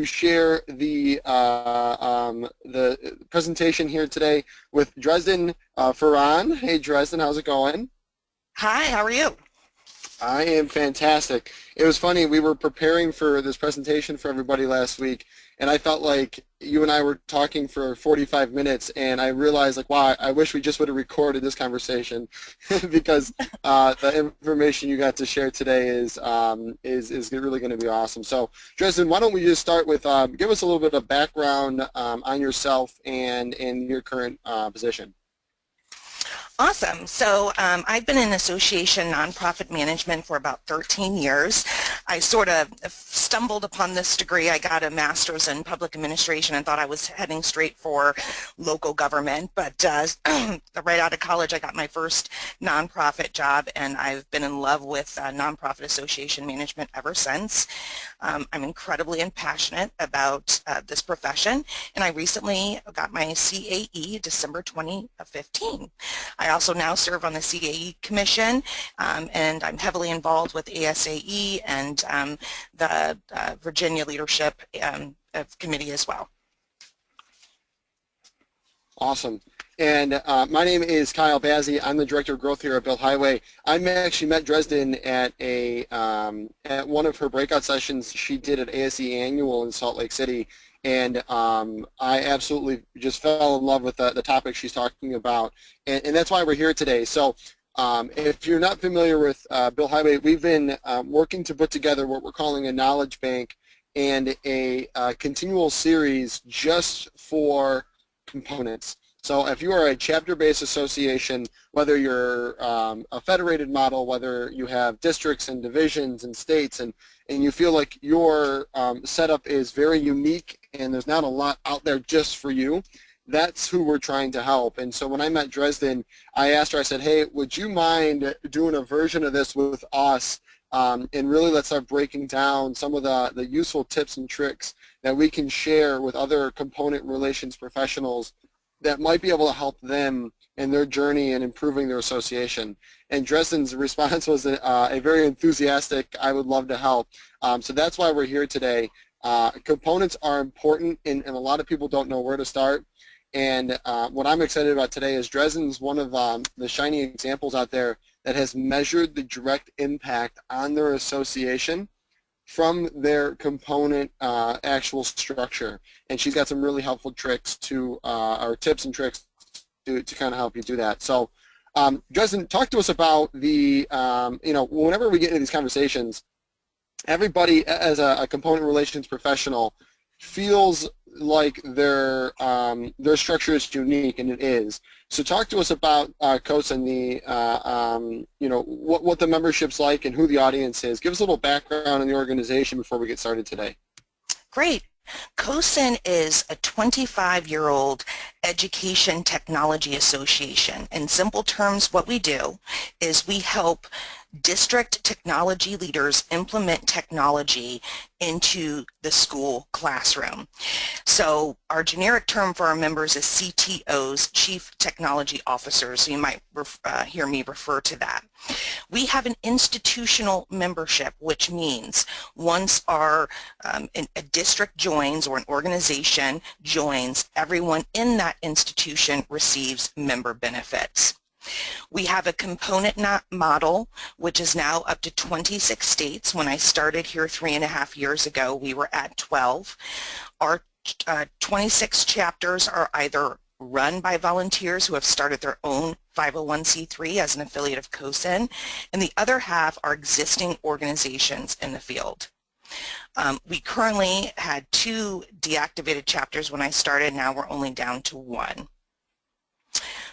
share the presentation here today with Dresden Farhan. Hey, Dresden, how's it going? Hi, how are you? I am fantastic. It was funny, we were preparing for this presentation for everybody last week, and I felt like you and I were talking for 45 minutes, and I realized, like, wow, I wish we just would have recorded this conversation because the information you got to share today is really going to be awesome. So, Dresden, why don't we just start with give us a little bit of background on yourself and your current position. Awesome. So I've been in association nonprofit management for about 13 years. I sort of stumbled upon this degree. I got a master's in public administration and thought I was heading straight for local government. But right out of college, I got my first nonprofit job, and I've been in love with nonprofit association management ever since. I'm incredibly passionate about this profession, and I recently got my CAE December 2015. I also now serve on the CAE Commission, and I'm heavily involved with ASAE and the Virginia Leadership Committee as well. Awesome. And my name is Kyle Bazzi. I'm the Director of Growth here at Build Highway. I actually met Dresden at at one of her breakout sessions she did at ASE Annual in Salt Lake City. And I absolutely just fell in love with the topic she's talking about. And that's why we're here today. So if you're not familiar with Build Highway, we've been working to put together what we're calling a knowledge bank and a continual series just for components. So if you are a chapter-based association, whether you're a federated model, whether you have districts and divisions and states, and you feel like your setup is very unique and there's not a lot out there just for you, that's who we're trying to help. And so when I met Dresden, I asked her, I said, hey, would you mind doing a version of this with us? And really let's start breaking down some of the useful tips and tricks that we can share with other component relations professionals that might be able to help them in their journey in improving their association. And Dresden's response was a very enthusiastic, I would love to help. So that's why we're here today. Components are important, and a lot of people don't know where to start. And what I'm excited about today is Dresden's one of the shining examples out there that has measured the direct impact on their association from their component actual structure. And she's got some really helpful tricks to, or tips and tricks to kind of help you do that. So Dresden, talk to us about the, whenever we get into these conversations, everybody as a component relations professional feels like their structure is unique, and it is. So talk to us about COSA and the what the membership's like and who the audience is. Give us a little background on the organization before we get started today. Great. COSIN is a 25-year-old education technology association. In simple terms, what we do is we help district technology leaders implement technology into the school classroom. So our generic term for our members is CTOs, Chief Technology Officers, so you might hear me refer to that. We have an institutional membership, which means once a district joins or an organization joins, everyone in that institution receives member benefits. We have a component model, which is now up to 26 states. When I started here 3.5 years ago, we were at 12. Our 26 chapters are either run by volunteers who have started their own 501c3 as an affiliate of COSIN, and the other half are existing organizations in the field. We currently had 2 deactivated chapters when I started. Now we're only down to 1.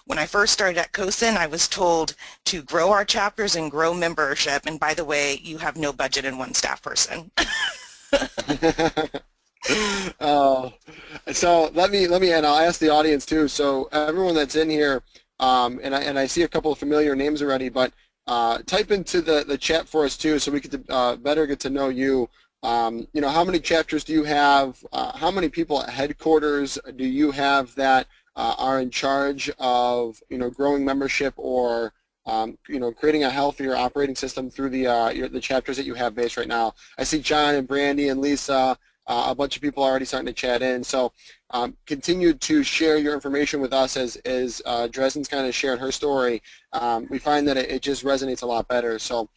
When I first started at COSIN, I was told to grow our chapters and grow membership, and by the way, you have no budget and 1 staff person. So let me, and I'll ask the audience too. So everyone that's in here, and I see a couple of familiar names already, but type into the chat for us too, so we could better get to know you. How many chapters do you have? How many people at headquarters do you have that are in charge of growing membership or creating a healthier operating system through the chapters that you have based right now? I see John and Brandy and Lisa. A bunch of people are already starting to chat in. So continue to share your information with us as Dresden's kind of sharing her story. We find that it just resonates a lot better. So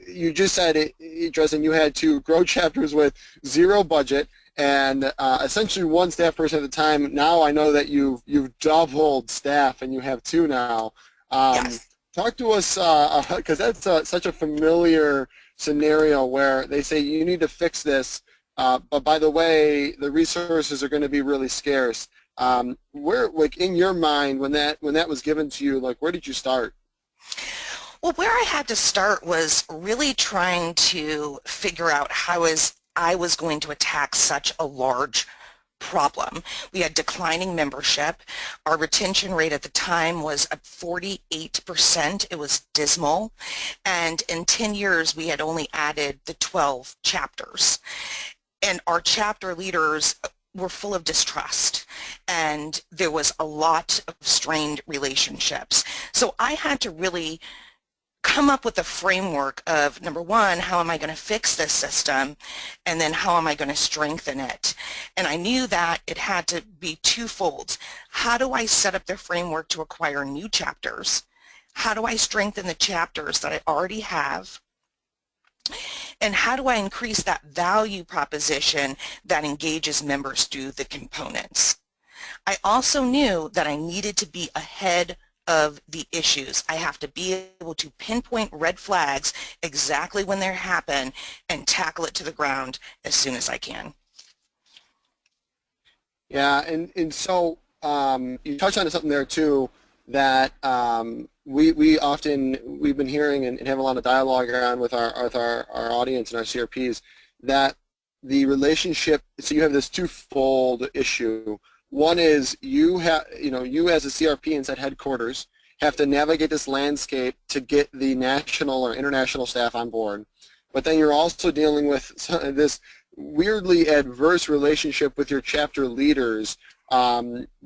you just said, Dresden, you had to grow chapters with zero budget and essentially one staff person at a time. Now I know that you've doubled staff and you have two now. Um, Yes. Talk to us, because that's such a familiar scenario where they say you need to fix this, but by the way, the resources are going to be really scarce. Where, like in your mind, when that was given to you, like where did you start? Well, where I had to start was really trying to figure out how I was going to attack such a large problem. We had declining membership. Our retention rate at the time was at 48%. It was dismal. And in 10 years, we had only added the 12 chapters. And our chapter leaders were full of distrust, and there was a lot of strained relationships. So I had to really come up with a framework of, number one, how am I going to fix this system, and then how am I going to strengthen it? And I knew that it had to be twofold. How do I set up the framework to acquire new chapters? How do I strengthen the chapters that I already have? And how do I increase that value proposition that engages members through the components? I also knew that I needed to be ahead of the issues. I have to be able to pinpoint red flags exactly when they happen and tackle it to the ground as soon as I can. Yeah, and so you touched on something there too that we often we've been hearing and have a lot of dialogue around with our audience and our CRPs that the relationship. So you have this twofold issue. One is you as a CRP inside headquarters have to navigate this landscape to get the national or international staff on board, but then you're also dealing with this weirdly adverse relationship with your chapter leaders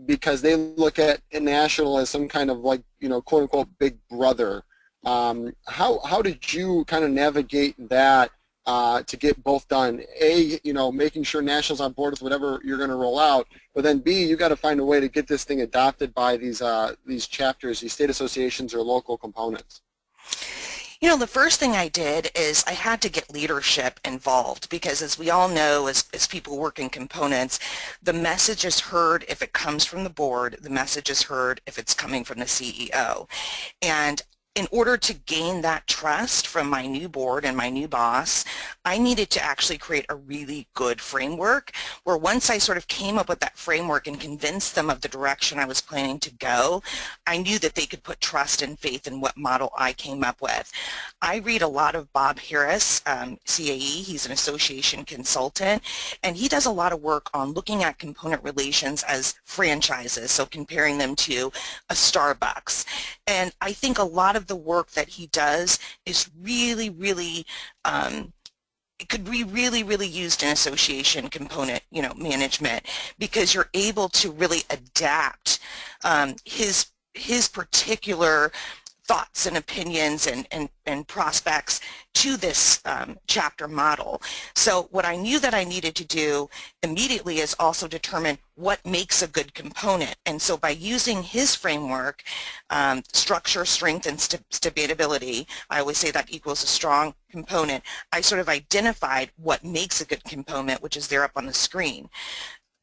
because they look at national as some kind of like quote unquote big brother. How did you kind of navigate that to get both done? A, making sure national's on board with whatever you're going to roll out, but then B, you got to find a way to get this thing adopted by these chapters, these state associations or local components. The first thing I did is I had to get leadership involved because as we all know, as people work in components, the message is heard if it comes from the board, the message is heard if it's coming from the CEO. And in order to gain that trust from my new board and my new boss, I needed to actually create a really good framework where once I sort of came up with that framework and convinced them of the direction I was planning to go, I knew that they could put trust and faith in what model I came up with. I read a lot of Bob Harris, CAE, he's an association consultant, and he does a lot of work on looking at component relations as franchises, so comparing them to a Starbucks. And I think a lot of the work that he does is really, really it could be really, really used in association component, management, because you're able to really adapt his particular thoughts and opinions and prospects to this chapter model. So what I knew that I needed to do immediately is also determine what makes a good component. And so by using his framework, structure, strength, and stability, I always say that equals a strong component, I sort of identified what makes a good component, which is there up on the screen.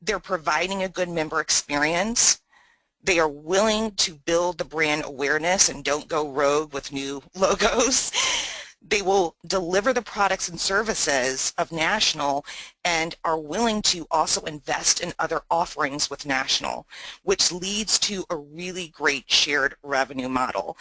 They're providing a good member experience. They are willing to build the brand awareness and don't go rogue with new logos. They will deliver the products and services of National and are willing to also invest in other offerings with National, which leads to a really great shared revenue model.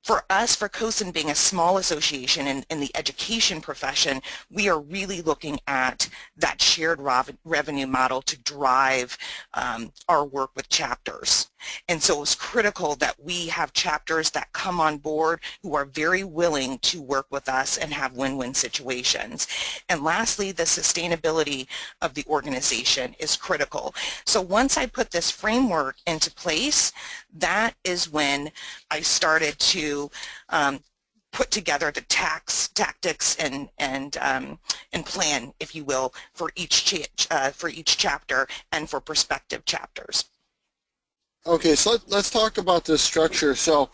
For us, for COSIN being a small association in the education profession, we are really looking at that shared revenue model to drive our work with chapters. And so it was critical that we have chapters that come on board who are very willing to work with us and have win-win situations. And lastly, the sustainability of the organization is critical. So once I put this framework into place, that is when I started to put together the tactics and plan, if you will, for each chapter and for prospective chapters. Okay, so let's talk about the structure. So,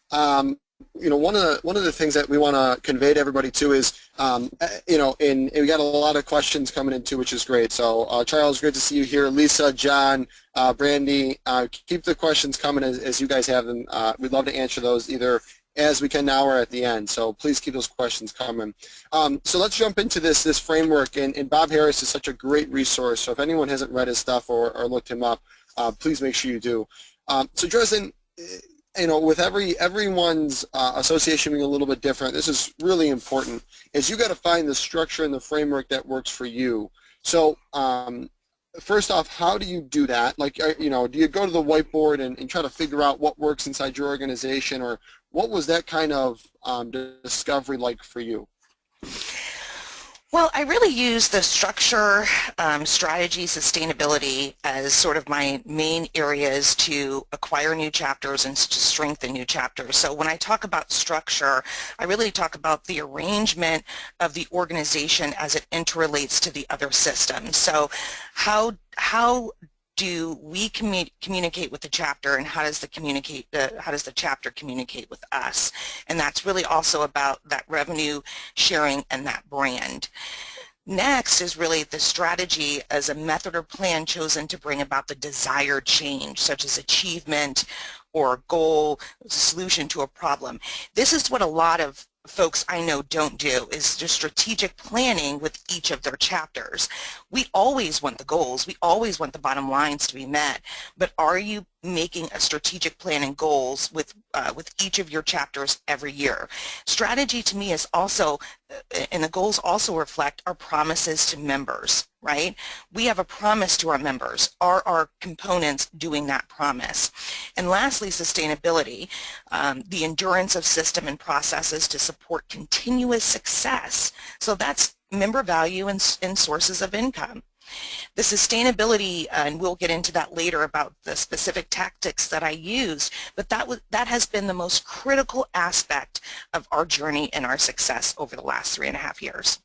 one of the things that we want to convey to everybody too is, and we got a lot of questions coming in too, which is great. So, Charles, great to see you here. Lisa, John, Brandy, keep the questions coming as you guys have them. We'd love to answer those either as we can now or at the end. So please keep those questions coming. So let's jump into this framework. And Bob Harris is such a great resource. So if anyone hasn't read his stuff or looked him up, please make sure you do. So Dresden, with everyone's association being a little bit different, this is really important, is you got to find the structure and the framework that works for you. So first off, how do you do that? Like, do you go to the whiteboard and try to figure out what works inside your organization, or what was that kind of discovery like for you? Well, I really use the structure, strategy, sustainability as sort of my main areas to acquire new chapters and to strengthen new chapters. So when I talk about structure, I really talk about the arrangement of the organization as it interrelates to the other systems. So how do we communicate with the chapter, and how does the chapter communicate with us? And that's really also about that revenue sharing and that brand. Next is really the strategy as a method or plan chosen to bring about the desired change, such as achievement or a goal, a solution to a problem. This is what a lot of folks I know don't do, is just strategic planning with each of their chapters. We always want the goals, we always want the bottom lines to be met, but are you making a strategic plan and goals with each of your chapters every year? Strategy to me is also, and the goals also reflect our promises to members, right? We have a promise to our members. Are our components doing that promise? And lastly, sustainability, the endurance of system and processes to support continuous success. So that's member value and sources of income. The sustainability, and we'll get into that later about the specific tactics that I used, but that has been the most critical aspect of our journey and our success over the last 3.5 years.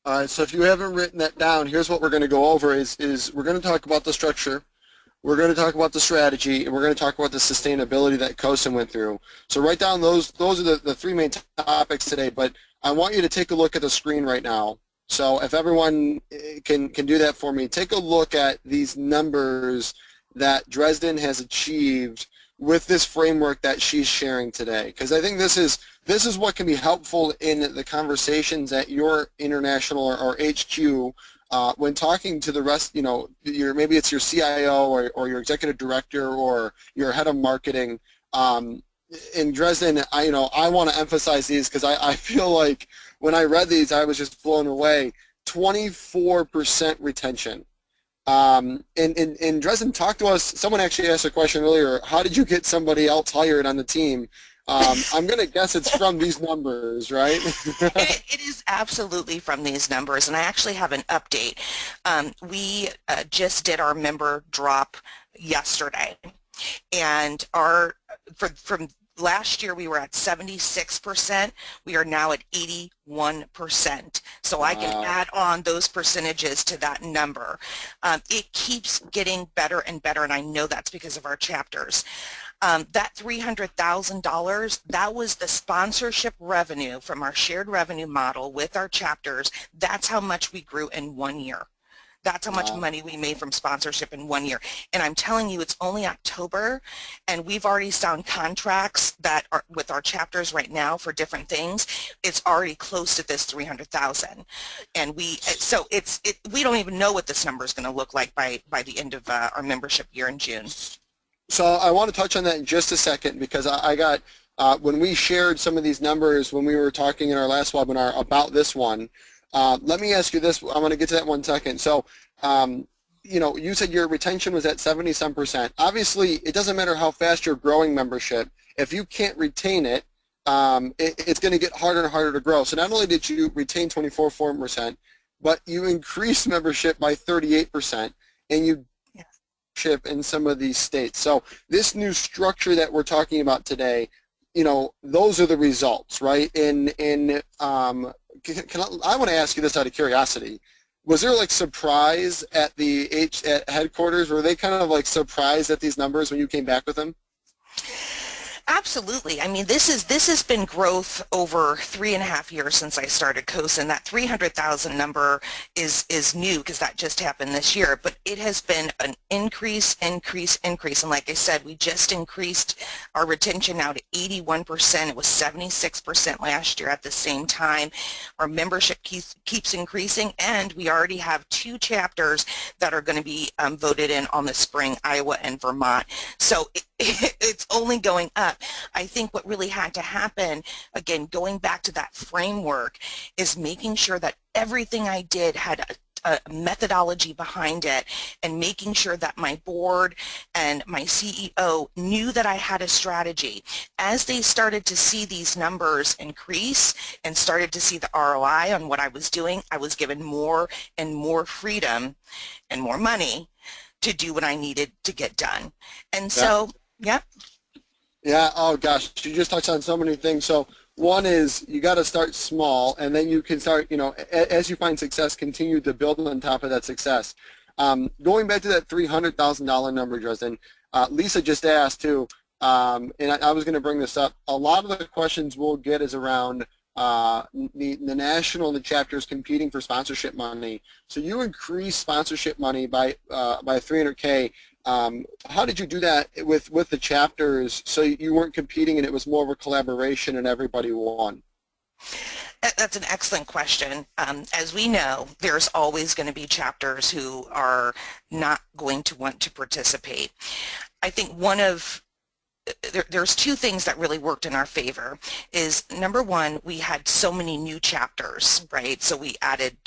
All right, so if you haven't written that down, here's what we're going to go over is we're going to talk about the structure, we're going to talk about the strategy, and we're going to talk about the sustainability that Kosin went through. So write down those are the three main topics today, but I want you to take a look at the screen right now. So if everyone can do that for me, take a look at these numbers that Dresden has achieved with this framework that she's sharing today, because I think this is what can be helpful in the conversations at your international or HQ when talking to the rest. Maybe it's your CIO or your executive director or your head of marketing. In Dresden, I want to emphasize these because I feel like when I read these, I was just blown away. 24% retention. And Dresden, talk to us. Someone actually asked a question earlier. How did you get somebody else hired on the team? I'm going to guess it's from these numbers, right? It is absolutely from these numbers, and I actually have an update. We just did our member drop yesterday, and from last year we were at 76%. We are now at 81%. So I can add on those percentages to that number. It keeps getting better and better, and I know that's because of our chapters. That $300,000, that was the sponsorship revenue from our shared revenue model with our chapters. That's how much we grew in 1 year. That's how much money we made from sponsorship in 1 year. And I'm telling you, it's only October, and we've already signed contracts that are with our chapters right now for different things. It's already close to this 300,000, and we don't even know what this number is going to look like by the end of our membership year in June. So I want to touch on that in just a second, because I got when we shared some of these numbers when we were talking in our last webinar about this one. Let me ask you this. I'm going to get to that in 1 second. So, you said your retention was at 70-some%. Obviously, it doesn't matter how fast you're growing membership. If you can't retain it, it's going to get harder and harder to grow. So not only did you retain 24%, but you increased membership by 38%, and you ship in some of these states. So this new structure that we're talking about today, those are the results, right? I want to ask you this out of curiosity. Was there like surprise at at headquarters? Were they kind of like surprised at these numbers when you came back with them? Absolutely. I mean, this has been growth over 3.5 years since I started COSIN. That 300,000 number is new because that just happened this year, but it has been an increase, increase, increase. And like I said, we just increased our retention now to 81%. It was 76% last year at the same time. Our membership keeps increasing, and we already have 2 chapters that are going to be voted in on the spring, Iowa and Vermont. So it's only going up. I think what really had to happen, again, going back to that framework, is making sure that everything I did had a methodology behind it, and making sure that my board and my CEO knew that I had a strategy. As they started to see these numbers increase and started to see the ROI on what I was doing, I was given more and more freedom and more money to do what I needed to get done. And Yeah. so, yeah. Yeah, oh gosh, you just touched on so many things. So one is you got to start small, and then you can start, as you find success, continue to build on top of that success. Going back to that $300,000 number, Dresden, Lisa just asked too, and I was going to bring this up. A lot of the questions we'll get is around the national and the chapters competing for sponsorship money. So you increase sponsorship money by 300K. How did you do that with the chapters so you weren't competing and it was more of a collaboration and everybody won? That's an excellent question. As we know, there's always going to be chapters who are not going to want to participate. I think there's 2 things that really worked in our favor. Is number one, we had so many new chapters, right? So we added,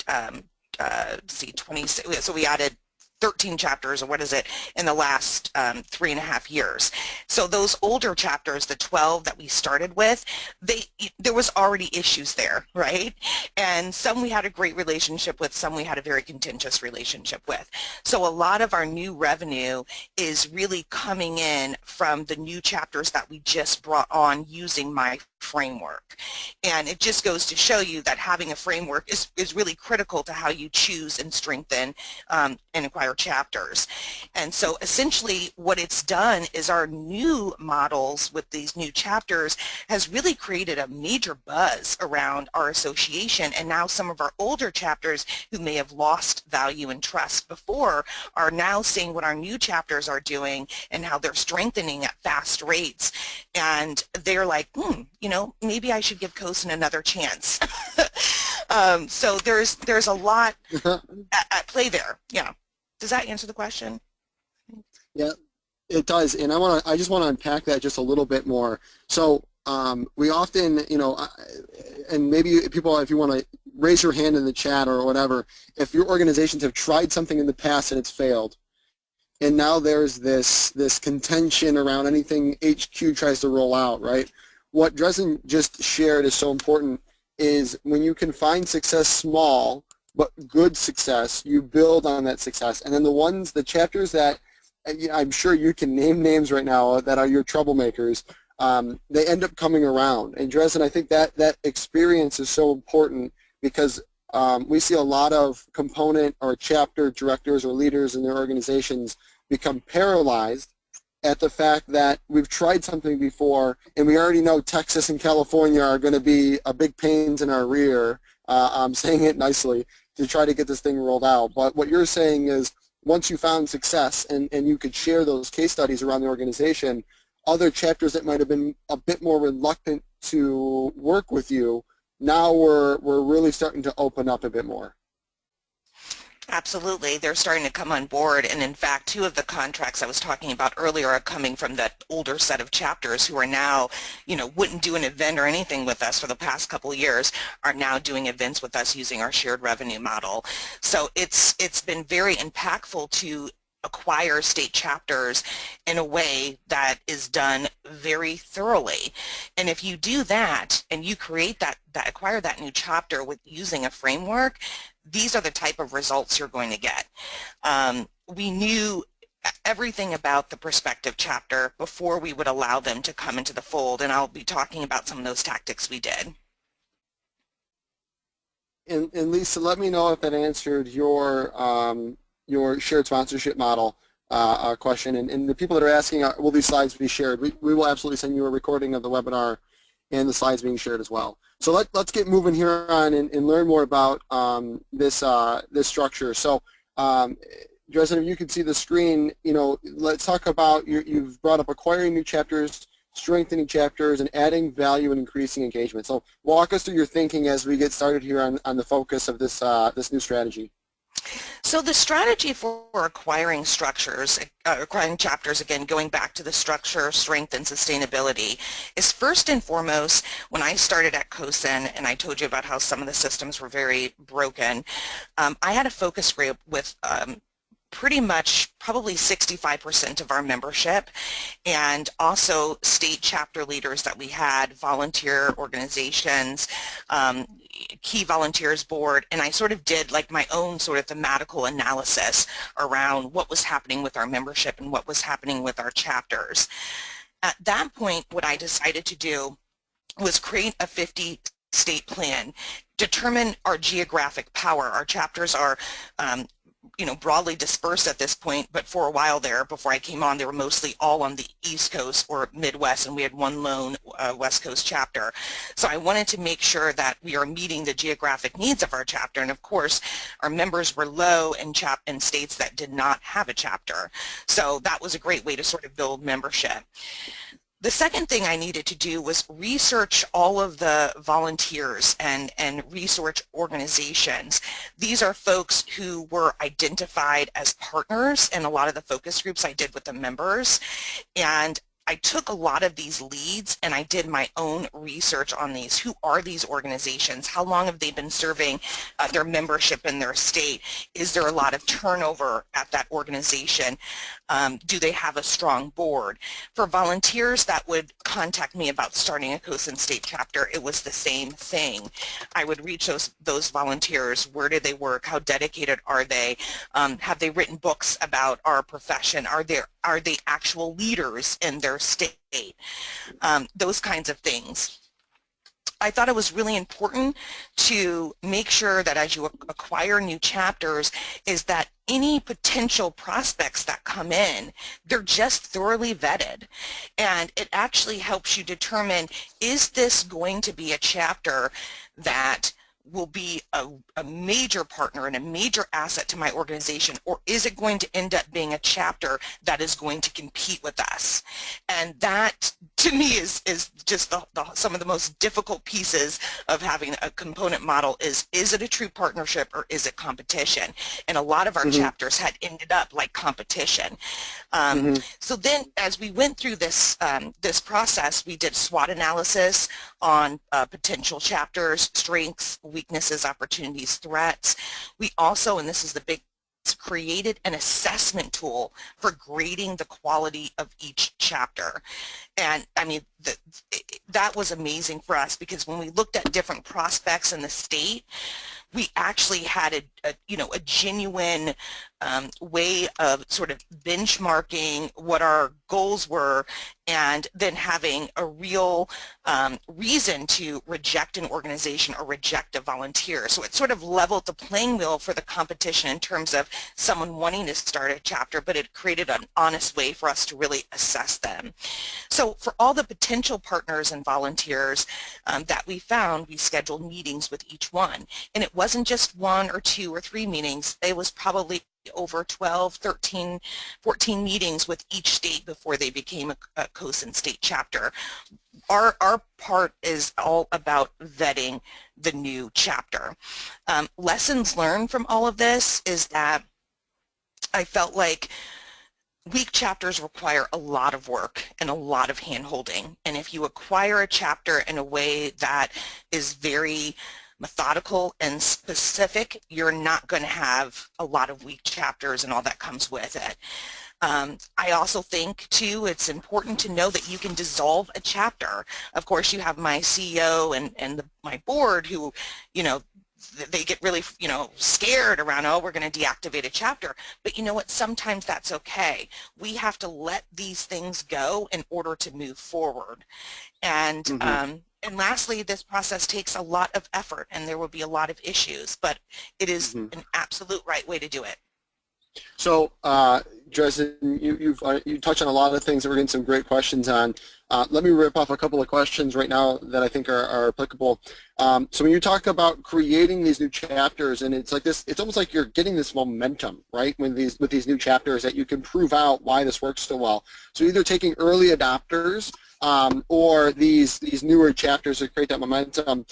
see, 26, so we added 13 chapters, or what is it, in the last 3.5 years. So those older chapters, the 12 that we started with, there was already issues there, right? And some we had a great relationship with, some we had a very contentious relationship with. So a lot of our new revenue is really coming in from the new chapters that we just brought on using my framework. And it just goes to show you that having a framework is really critical to how you choose and strengthen and acquire chapters. And so essentially what it's done is our new models with these new chapters has really created a major buzz around our association, and now some of our older chapters who may have lost value and trust before are now seeing what our new chapters are doing and how they're strengthening at fast rates, and they're like, maybe I should give COSIN another chance. So there's a lot at play there. Yeah. Does that answer the question? Yeah, it does, and I just want to unpack that just a little bit more. So we often, and maybe people, if you want to raise your hand in the chat or whatever, if your organizations have tried something in the past and it's failed, and now there's this contention around anything HQ tries to roll out, right? What Dresden just shared is so important. Is when you can find success small but good success, you build on that success, and then the chapters that I'm sure you can name names right now that are your troublemakers, they end up coming around. And Dresden, I think that experience is so important because we see a lot of component or chapter directors or leaders in their organizations become paralyzed at the fact that we've tried something before and we already know Texas and California are going to be a big pains in our rear, I'm saying it nicely, to try to get this thing rolled out. But what you're saying is once you found success and you could share those case studies around the organization, other chapters that might have been a bit more reluctant to work with you, now we're really starting to open up a bit more. Absolutely. They're starting to come on board, and in fact 2 of the contracts I was talking about earlier are coming from that older set of chapters who are now, wouldn't do an event or anything with us for the past couple of years, are now doing events with us using our shared revenue model. So it's been very impactful to acquire state chapters in a way that is done very thoroughly. And if you do that and you create acquire that new chapter with using a framework, these are the type of results you're going to get. We knew everything about the prospective chapter before we would allow them to come into the fold, and I'll be talking about some of those tactics we did. And Lisa, let me know if that answered your shared sponsorship model question. And the people that are asking, will these slides be shared? We will absolutely send you a recording of the webinar and the slides being shared as well. So let's get moving here on and learn more about this structure. So Dresden, if you can see the screen, let's talk about, you've brought up acquiring new chapters, strengthening chapters, and adding value and increasing engagement. So walk us through your thinking as we get started here on the focus of this new strategy. So the strategy for acquiring acquiring chapters, again, going back to the structure, strength, and sustainability, is first and foremost, when I started at COSIN, and I told you about how some of the systems were very broken, I had a focus group with pretty much probably 65% of our membership, and also state chapter leaders that we had, volunteer organizations, key volunteers board, and I sort of did like my own sort of thematical analysis around what was happening with our membership and what was happening with our chapters. At that point, what I decided to do was create a 50-state plan, determine our geographic power. Our chapters are broadly dispersed at this point, but for a while there, before I came on, they were mostly all on the East Coast or Midwest, and we had one lone West Coast chapter. So I wanted to make sure that we are meeting the geographic needs of our chapter, and of course, our members were low in states that did not have a chapter. So that was a great way to sort of build membership. The second thing I needed to do was research all of the volunteers and research organizations. These are folks who were identified as partners in a lot of the focus groups I did with the members, and I took a lot of these leads and I did my own research on these. Who are these organizations? How long have they been serving their membership in their state? Is there a lot of turnover at that organization? Do they have a strong board? For volunteers that would contact me about starting a COSIN state chapter, it was the same thing. I would reach those volunteers. Where do they work? How dedicated are they? Have they written books about our profession? Are they actual leaders in their state? Those kinds of things. I thought it was really important to make sure that as you acquire new chapters is that any potential prospects that come in, they're just thoroughly vetted. And it actually helps you determine, is this going to be a chapter that will be a major partner and a major asset to my organization, or is it going to end up being a chapter that is going to compete with us? And that, to me, is just some of the most difficult pieces of having a component model is it a true partnership or is it competition? And a lot of our chapters had ended up like competition. So then as we went through this process, we did SWOT analysis on potential chapters, strengths, weaknesses, opportunities, threats. We also, and this is the big, created an assessment tool for grading the quality of each chapter. And I mean, that was amazing for us because when we looked at different prospects in the state, we actually had a genuine way of sort of benchmarking what our goals were and then having a real reason to reject an organization or reject a volunteer. So it sort of leveled the playing wheel for the competition in terms of someone wanting to start a chapter, but it created an honest way for us to really assess them. So for all the potential partners and volunteers that we found, we scheduled meetings with each one. And it wasn't just 1 or 2 or 3 meetings. It was probably over 12, 13, 14 meetings with each state before they became a COSIN state chapter. Our part is all about vetting the new chapter. Lessons learned from all of this is that I felt like weak chapters require a lot of work and a lot of hand-holding. And if you acquire a chapter in a way that is very methodical and specific, you're not going to have a lot of weak chapters and all that comes with it. I also think, too, it's important to know that you can dissolve a chapter. Of course, you have my CEO and my board who, they get really, scared around, oh, we're going to deactivate a chapter. But you know what? Sometimes that's okay. We have to let these things go in order to move forward. Hmm. And lastly, this process takes a lot of effort, and there will be a lot of issues, but it is Hmm. an absolute right way to do it. So, Dresden, you touched on a lot of things that we're getting some great questions on. Let me rip off a couple of questions right now that I think are applicable. So when you talk about creating these new chapters, and it's like this, it's almost like you're getting this momentum, right? With these new chapters that you can prove out why this works so well. So either taking early adopters or these newer chapters to create that momentum.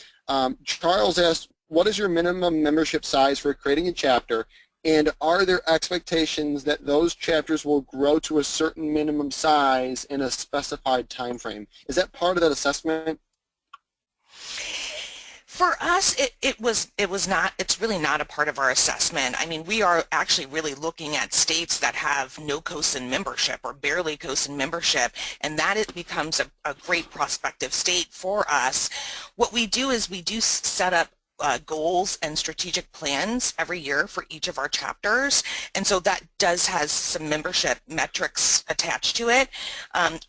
Charles asked, what is your minimum membership size for creating a chapter? And are there expectations that those chapters will grow to a certain minimum size in a specified time frame? Is that part of that assessment? For us, it was not, it's really not a part of our assessment. I mean, we are actually really looking at states that have no COSIN membership or barely COSIN membership, and that it becomes a great prospective state for us. What we do is we do set up goals and strategic plans every year for each of our chapters, and so that does has some membership metrics attached to it.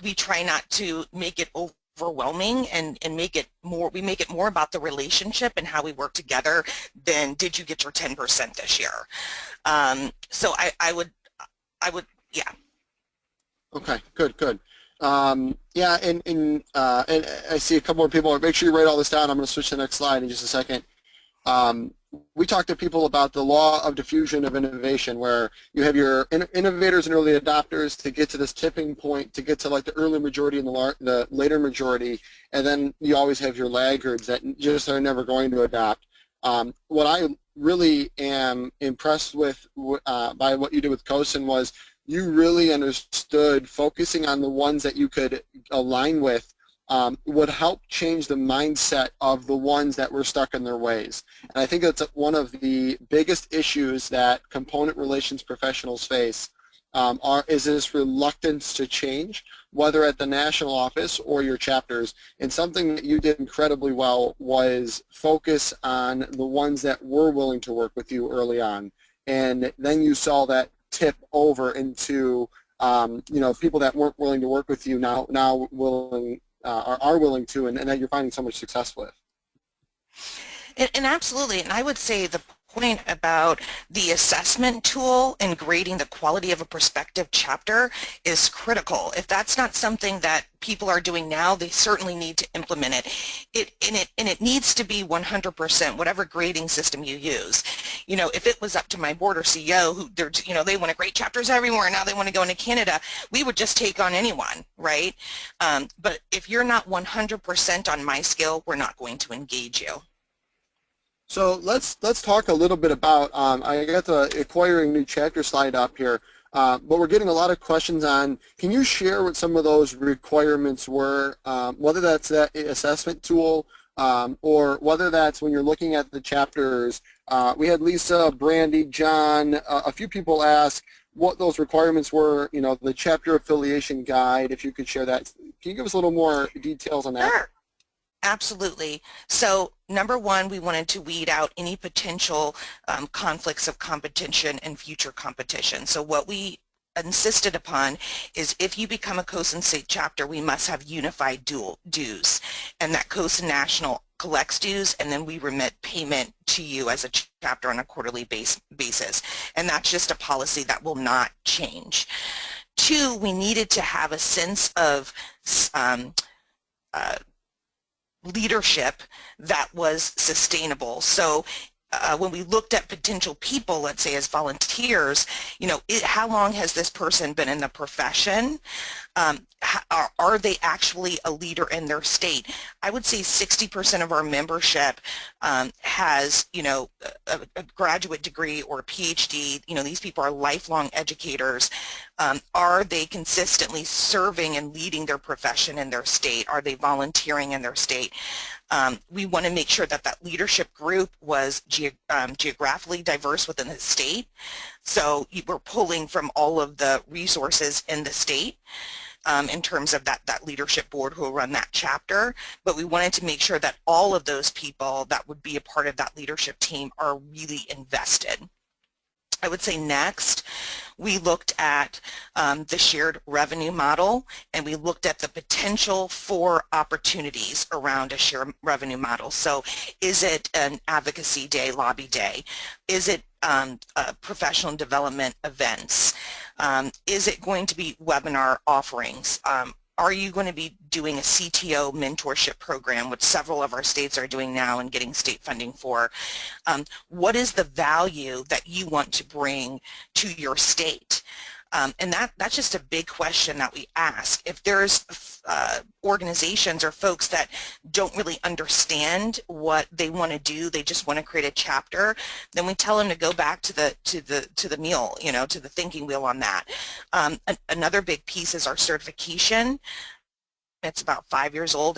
We try not to make it overwhelming and make it more, we make it more about the relationship and how we work together than did you get your 10% this year. So I would, yeah. Okay, good, good. Yeah, and I see a couple more people. Make sure you write all this down. I'm going to switch to the next slide in just a second. We talk to people about the law of diffusion of innovation, where you have your innovators and early adopters to get to this tipping point, to get to like the early majority and the later majority, and then you always have your laggards that just are never going to adopt. What I really am impressed with by what you did with COSIN was you really understood focusing on the ones that you could align with would help change the mindset of the ones that were stuck in their ways. And I think that's one of the biggest issues that component relations professionals face is this reluctance to change, whether at the national office or your chapters. And something that you did incredibly well was focus on the ones that were willing to work with you early on. And then you saw that tip over into people that weren't willing to work with you now willing are willing to, and that you're finding so much success with. And absolutely, and I would say the point about the assessment tool and grading the quality of a prospective chapter is critical. If that's not something that people are doing now, they certainly need to implement it. It needs to be 100%, whatever grading system you use. If it was up to my board or CEO, who they want to grade chapters everywhere, now they want to go into Canada, we would just take on anyone, right? But if you're not 100% on my scale, we're not going to engage you. So let's talk a little bit about, I got the acquiring new chapter slide up here, but we're getting a lot of questions on, can you share what some of those requirements were, whether that's that assessment tool or whether that's when you're looking at the chapters. We had Lisa, Brandy, John, a few people ask what those requirements were, the chapter affiliation guide, if you could share that. Can you give us a little more details on that? Sure. Absolutely. So number one, we wanted to weed out any potential conflicts of competition and future competition. So what we insisted upon is if you become a COSIN state chapter, we must have unified dues, and that COSIN National collects dues, and then we remit payment to you as a chapter on a quarterly basis. And that's just a policy that will not change. Two, we needed to have a sense of leadership that was sustainable. So when we looked at potential people, let's say as volunteers, how long has this person been in the profession? Are they actually a leader in their state? I would say 60% of our membership has, a graduate degree or a PhD. These people are lifelong educators. Are they consistently serving and leading their profession in their state? Are they volunteering in their state? We want to make sure that that leadership group was geographically diverse within the state. So we're pulling from all of the resources in the state. in terms of that leadership board who will run that chapter, but we wanted to make sure that all of those people that would be a part of that leadership team are really invested. I would say next, we looked at the shared revenue model, and we looked at the potential for opportunities around a shared revenue model. So is it an advocacy day, lobby day? Is it professional development events? Is it going to be webinar offerings? Are you going to be doing a CTO mentorship program, which several of our states are doing now and getting state funding for? What is the value that you want to bring to your state? And that's just a big question that we ask. If there's organizations or folks that don't really understand what they want to do, they just want to create a chapter, then we tell them to go back to the meal, you know, to the thinking wheel on that. Another big piece is our certification. It's about 5 years old.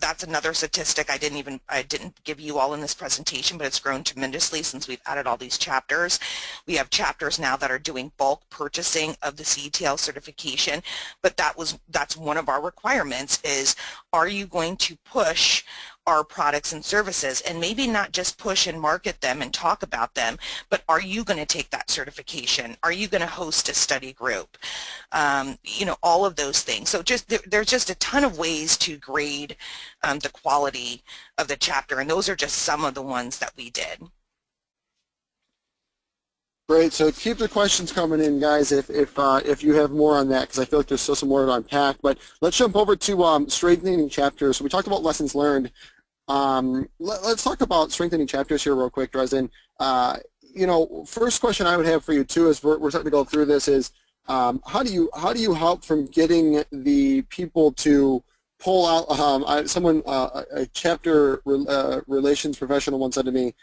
That's another statistic I didn't give you all in this presentation, but it's grown tremendously since we've added all these chapters. We have chapters now that are doing bulk purchasing of the CETL certification, but that's one of our requirements is, are you going to push our products and services, and maybe not just push and market them and talk about them, but are you going to take that certification? Are you going to host a study group? You know, all of those things. So there's just a ton of ways to grade the quality of the chapter, and those are just some of the ones that we did. Great. So keep the questions coming in, guys, if you have more on that, because I feel like there's still some more to unpack. But let's jump over to strengthening chapters. So we talked about lessons learned. Let's talk about strengthening chapters here real quick, Dresden. You know, first question I would have for you too, as we're starting to go through this, is how do you help from getting the people to pull out? A chapter relations professional once said to me,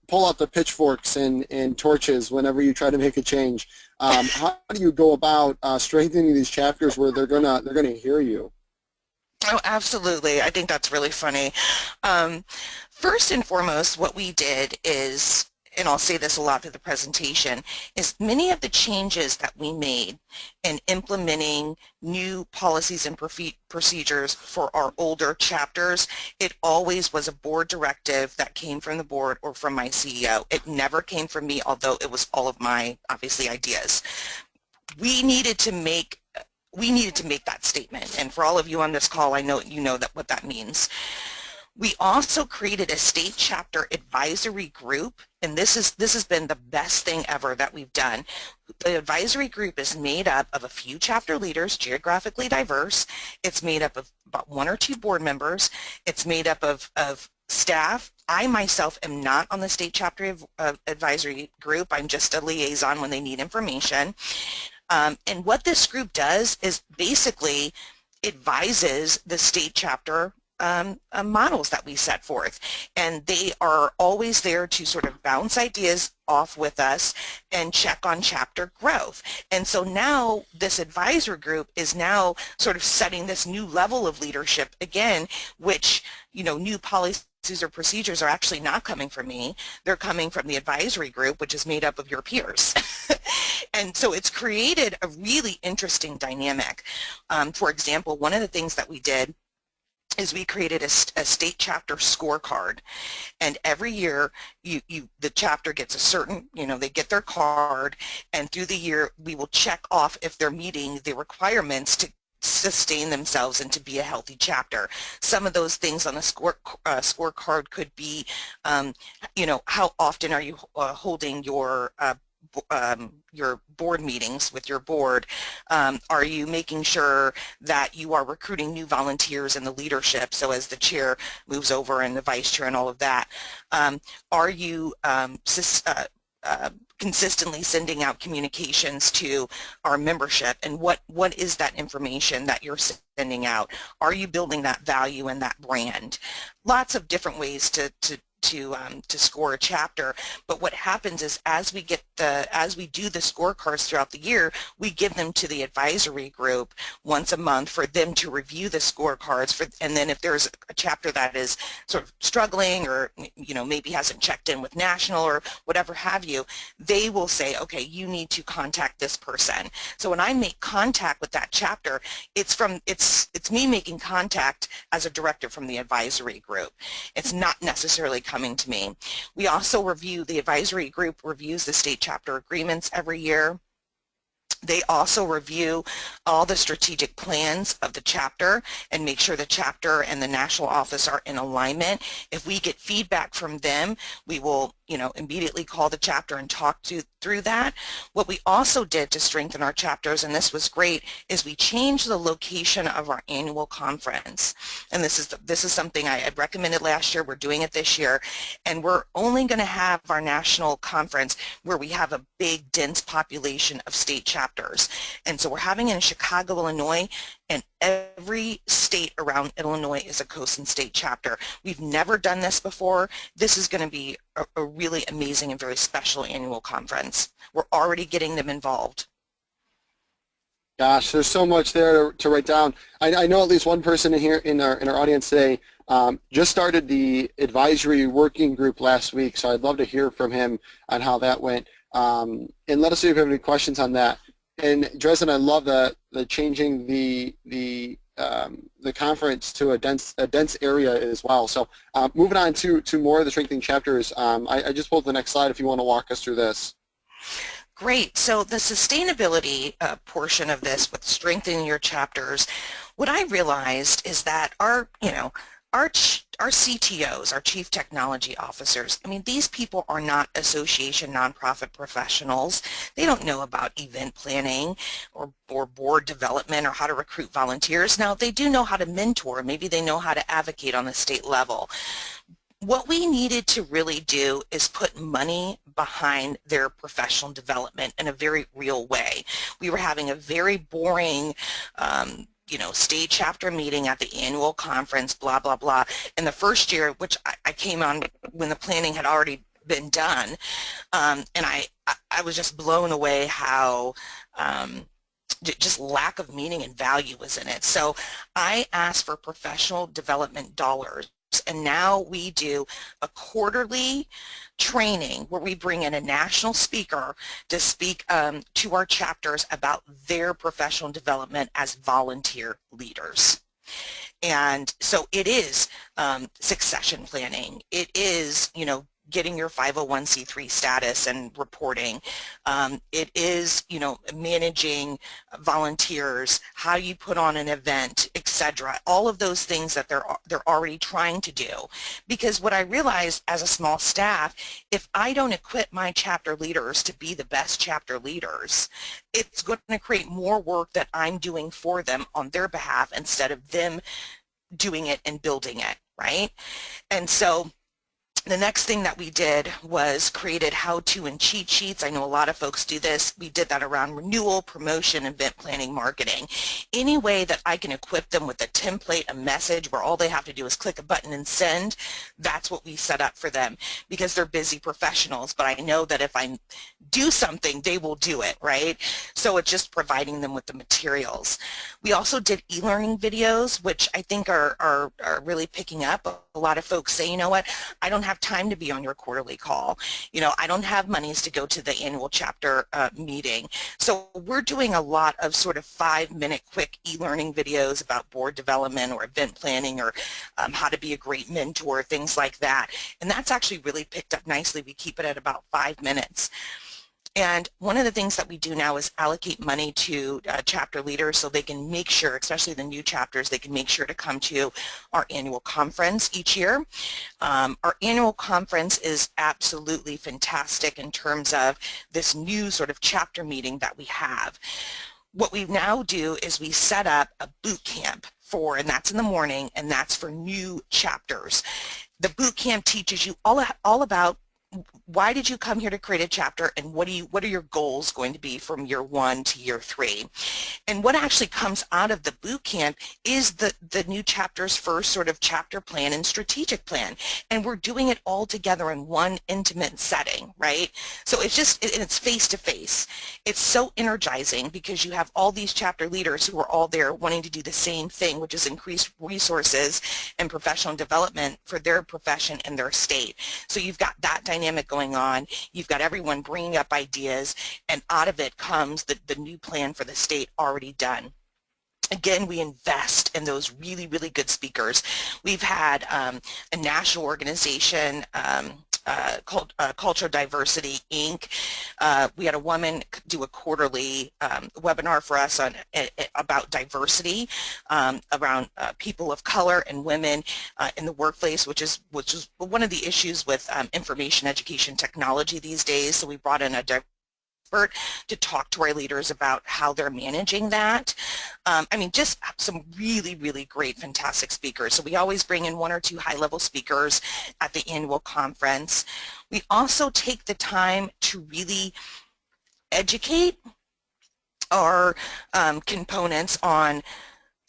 pull out the pitchforks and torches whenever you try to make a change. How do you go about strengthening these chapters where they're gonna hear you? Oh, absolutely. I think that's really funny. First and foremost, what we did is, and I'll say this a lot through the presentation, is many of the changes that we made in implementing new policies and procedures for our older chapters, it always was a board directive that came from the board or from my CEO. It never came from me, although it was all of my, obviously, ideas. We needed to make that statement, and for all of you on this call, I know you know what that means. We also created a state chapter advisory group, and this has been the best thing ever that we've done. The advisory group is made up of a few chapter leaders, geographically diverse. It's made up of about 1 or 2 board members. It's made up of staff. I myself am not on the state chapter advisory group. I'm just a liaison when they need information. And what this group does is basically advises the state chapter models that we set forth, and they are always there to sort of bounce ideas off with us and check on chapter growth. And so now this advisor group is now sort of setting this new level of leadership again, which, you know, new policies or procedures are actually not coming from me. They're coming from the advisory group, which is made up of your peers. And so it's created a really interesting dynamic. For example, one of the things that we did is we created a state chapter scorecard, and every year the chapter gets a certain, you know, they get their card, and through the year we will check off if they're meeting the requirements to sustain themselves and to be a healthy chapter. Some of those things on a scorecard could be, you know, how often are you holding your board meetings with your board? Are you making sure that you are recruiting new volunteers in the leadership, so as the chair moves over and the vice chair and all of that? Are you consistently sending out communications to our membership, and what is that information that you're sending out? Are you building that value and that brand? Lots of different ways to score a chapter, but what happens is as we get as we do the scorecards throughout the year, we give them to the advisory group once a month for them to review the scorecards and then if there's a chapter that is sort of struggling or maybe hasn't checked in with national or whatever have you, they will say, okay, you need to contact this person. So when I make contact with that chapter, it's me making contact as a director from the advisory group. It's not necessarily coming to me. We also the advisory group reviews the state chapter agreements every year. They also review all the strategic plans of the chapter and make sure the chapter and the national office are in alignment. If we get feedback from them, we will immediately call the chapter and talk through that. What we also did to strengthen our chapters, and this was great, is we changed the location of our annual conference. And this is something I had recommended last year. We're doing it this year, and we're only going to have our national conference where we have a big, dense population of state chapters. And so we're having it in Chicago, Illinois, and every state around Illinois is a COSIN state chapter. We've never done this before. This is going to be a really amazing and very special annual conference. We're already getting them involved. Gosh, there's so much there to write down. I know at least one person in here in our audience today just started the advisory working group last week, so I'd love to hear from him on how that went. And let us know if you have any questions on that. And Dresden, I love the changing the conference to a dense area as well. So moving on to more of the strengthening chapters, I just pulled the next slide if you want to walk us through this. Great. So the sustainability portion of this with strengthening your chapters, what I realized is that our CTOs, our Chief Technology Officers, I mean, these people are not association nonprofit professionals. They don't know about event planning or board development or how to recruit volunteers. Now, they do know how to mentor. Maybe they know how to advocate on the state level. What we needed to really do is put money behind their professional development in a very real way. We were having a very boring state chapter meeting at the annual conference, blah, blah, blah. In the first year, which I came on when the planning had already been done, and I was just blown away how just lack of meaning and value was in it. So I asked for professional development dollars. And now we do a quarterly training where we bring in a national speaker to speak to our chapters about their professional development as volunteer leaders. And so it is succession planning. It is, getting your 501c3 status and reporting. It is, managing volunteers, how you put on an event, etc. All of those things that they're already trying to do. Because what I realized as a small staff, if I don't equip my chapter leaders to be the best chapter leaders, it's going to create more work that I'm doing for them on their behalf instead of them doing it and building it, right? And so the next thing that we did was created how-to and cheat sheets. I know a lot of folks do this. We did that around renewal, promotion, event planning, marketing. Any way that I can equip them with a template, a message where all they have to do is click a button and send, that's what we set up for them because they're busy professionals. But I know that if I do something, they will do it, right? So it's just providing them with the materials. We also did e-learning videos, which I think are really picking up. A lot of folks say, you know what, I don't have time to be on your quarterly call. I don't have monies to go to the annual chapter meeting. So we're doing a lot of sort of 5-minute quick e-learning videos about board development or event planning or how to be a great mentor, things like that. And that's actually really picked up nicely. We keep it at about 5 minutes. And one of the things that we do now is allocate money to chapter leaders so they can make sure, especially the new chapters, they can make sure to come to our annual conference each year. Our annual conference is absolutely fantastic in terms of this new sort of chapter meeting that we have. What we now do is we set up a boot camp and that's in the morning, and that's for new chapters. The boot camp teaches you all about why did you come here to create a chapter, and what are your goals going to be from year 1 to year 3? And what actually comes out of the boot camp is the new chapter's first sort of chapter plan and strategic plan. And we're doing it all together in one intimate setting, right? So it's just, and it's face to face. It's so energizing because you have all these chapter leaders who are all there wanting to do the same thing, which is increase resources and professional development for their profession and their state. So you've got that dynamic going on. You've got everyone bringing up ideas, and out of it comes the new plan for the state already done. Again, we invest in those really, really good speakers. We've had a national organization called Cultural Diversity, Inc. We had a woman do a quarterly webinar for us on about diversity around people of color and women in the workplace, which is one of the issues with information education technology these days. So we brought in a to talk to our leaders about how they're managing that. I mean, just some really, really great, fantastic speakers. So we always bring in 1 or 2 high-level speakers at the annual conference. We also take the time to really educate our components on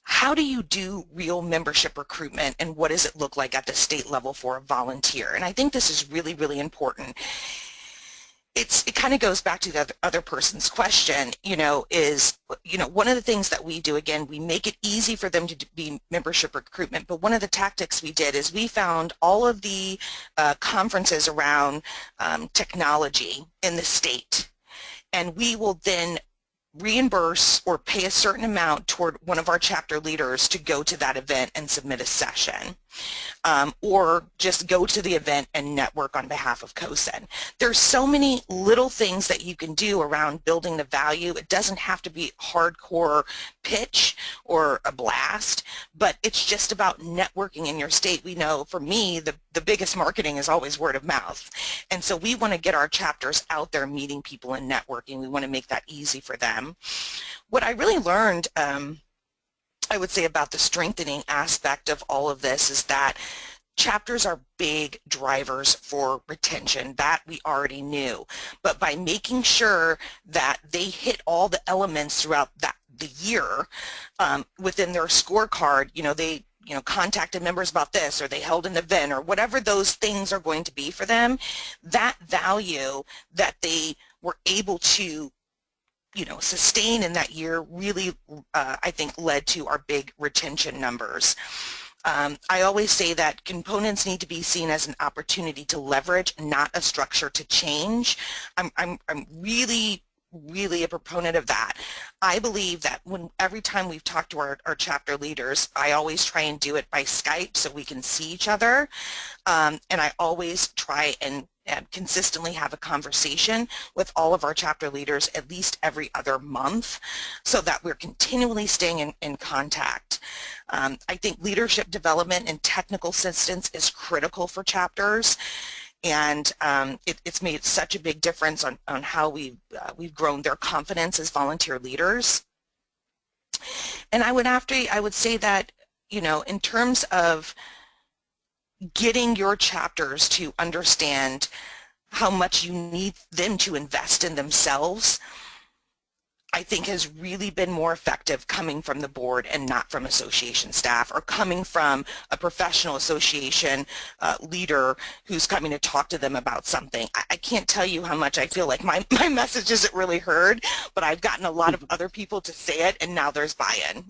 how do you do real membership recruitment, and what does it look like at the state level for a volunteer. And I think this is really, really important. It kind of goes back to the other person's question, one of the things that we do, again, we make it easy for them to be membership recruitment, but one of the tactics we did is we found all of the conferences around technology in the state, and we will then reimburse or pay a certain amount toward one of our chapter leaders to go to that event and submit a session. Or just go to the event and network on behalf of COSIN. There's so many little things that you can do around building the value. It doesn't have to be hardcore pitch or a blast, but it's just about networking in your state. We know, for me, the biggest marketing is always word of mouth. And so we want to get our chapters out there meeting people and networking. We want to make that easy for them. What I really learned I would say about the strengthening aspect of all of this is that chapters are big drivers for retention. That we already knew. But by making sure that they hit all the elements throughout the year within their scorecard, they contacted members about this, or they held an event, or whatever those things are going to be for them, that value that they were able to sustain in that year really, I think, led to our big retention numbers. I always say that components need to be seen as an opportunity to leverage, not a structure to change. I'm really a proponent of that. I believe that every time we've talked to our chapter leaders, I always try and do it by Skype so we can see each other, and I always try and consistently have a conversation with all of our chapter leaders at least every other month so that we're continually staying in contact. I think leadership development and technical assistance is critical for chapters, and it's made such a big difference on how we've grown their confidence as volunteer leaders. And I would say that, in terms of getting your chapters to understand how much you need them to invest in themselves, I think has really been more effective coming from the board and not from association staff, or coming from a professional association leader who's coming to talk to them about something. I can't tell you how much I feel like my message isn't really heard, but I've gotten a lot of other people to say it, and now there's buy-in.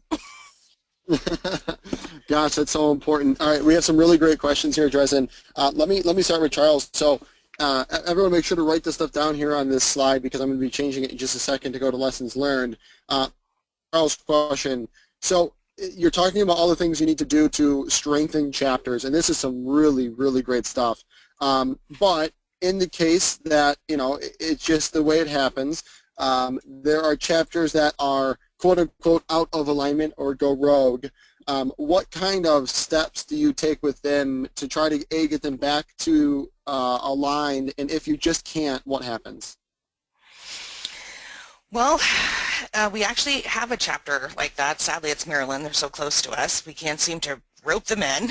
Gosh, that's so important. All right, we have some really great questions here, Dresden. Let me start with Charles. So everyone make sure to write this stuff down here on this slide, because I'm going to be changing it in just a second to go to lessons learned. Charles' question. So you're talking about all the things you need to do to strengthen chapters, and this is some really, really great stuff. But in the case that, it's just the way it happens, there are chapters that are quote-unquote out of alignment or go rogue. What kind of steps do you take with them to try to get them back to aligned, and if you just can't, what happens? Well, we actually have a chapter like that. Sadly, it's Maryland. They're so close to us. We can't seem to rope them in.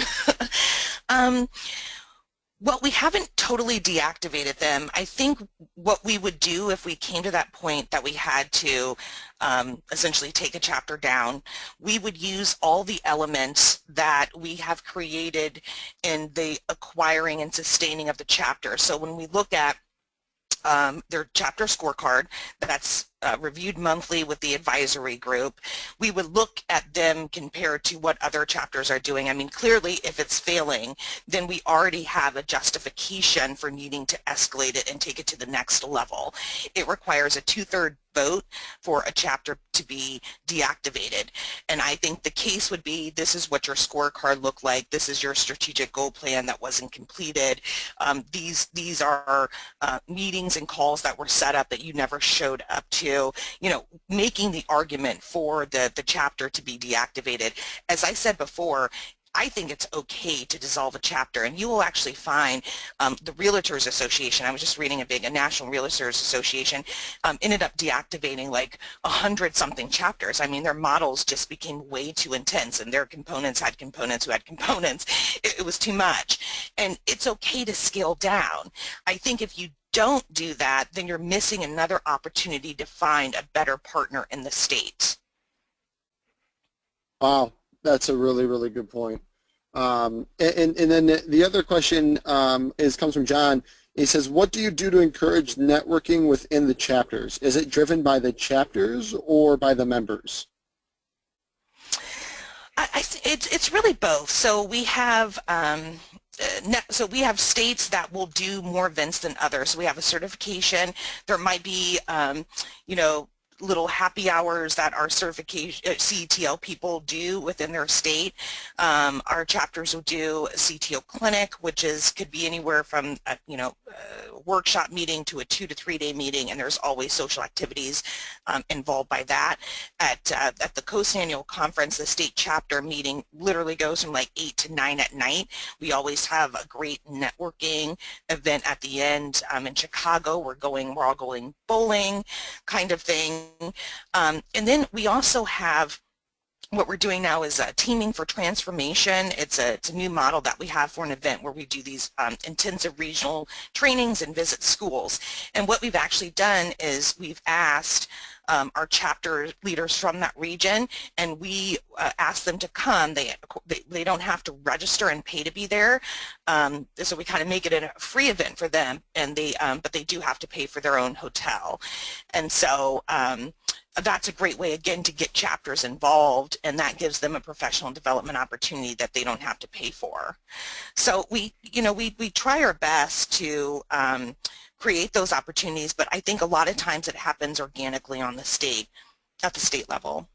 Well, we haven't totally deactivated them. I think what we would do if we came to that point that we had to essentially take a chapter down, we would use all the elements that we have created in the acquiring and sustaining of the chapter. So when we look at their chapter scorecard that's reviewed monthly with the advisory group, we would look at them compared to what other chapters are doing. I mean, clearly, if it's failing, then we already have a justification for needing to escalate it and take it to the next level. It requires a 2/3 vote for a chapter to be deactivated. And I think the case would be, this is what your scorecard looked like, this is your strategic goal plan that wasn't completed, these are meetings and calls that were set up that you never showed up to, you know, making the argument for the chapter to be deactivated. As I said before, I think it's okay to dissolve a chapter, and you will actually find the Realtors Association, I was just reading a National Realtors Association, ended up deactivating like 100-something chapters. I mean, their models just became way too intense, and their components had components who had components. It was too much, and it's okay to scale down. I think if you don't do that, then you're missing another opportunity to find a better partner in the state. Wow, that's a really, really good point. And then the other question comes from John. He says, what do you do to encourage networking within the chapters? Is it driven by the chapters or by the members? It's really both. So we have we have states that will do more events than others. So we have a certification. There might be, you know, little happy hours that our certification CETL people do within their state. Our chapters will do a CTO clinic, which could be anywhere from a, you know, a workshop meeting to a 2 to 3 day meeting, and there's always social activities involved by that. At the Coast Annual Conference, the state chapter meeting literally goes from like 8 to 9 at night. We always have a great networking event at the end. In Chicago, we're all going bowling kind of thing. And then we also have, what we're doing now is teaming for transformation. It's a new model that we have for an event where we do these intensive regional trainings and visit schools. And what we've actually done is we've asked our chapter leaders from that region, and we ask them to come. They don't have to register and pay to be there, so we kind of make it a free event for them, and but they do have to pay for their own hotel. And so that's a great way, again, to get chapters involved, and that gives them a professional development opportunity that they don't have to pay for. So we try our best to create those opportunities, but I think a lot of times it happens organically at the state level.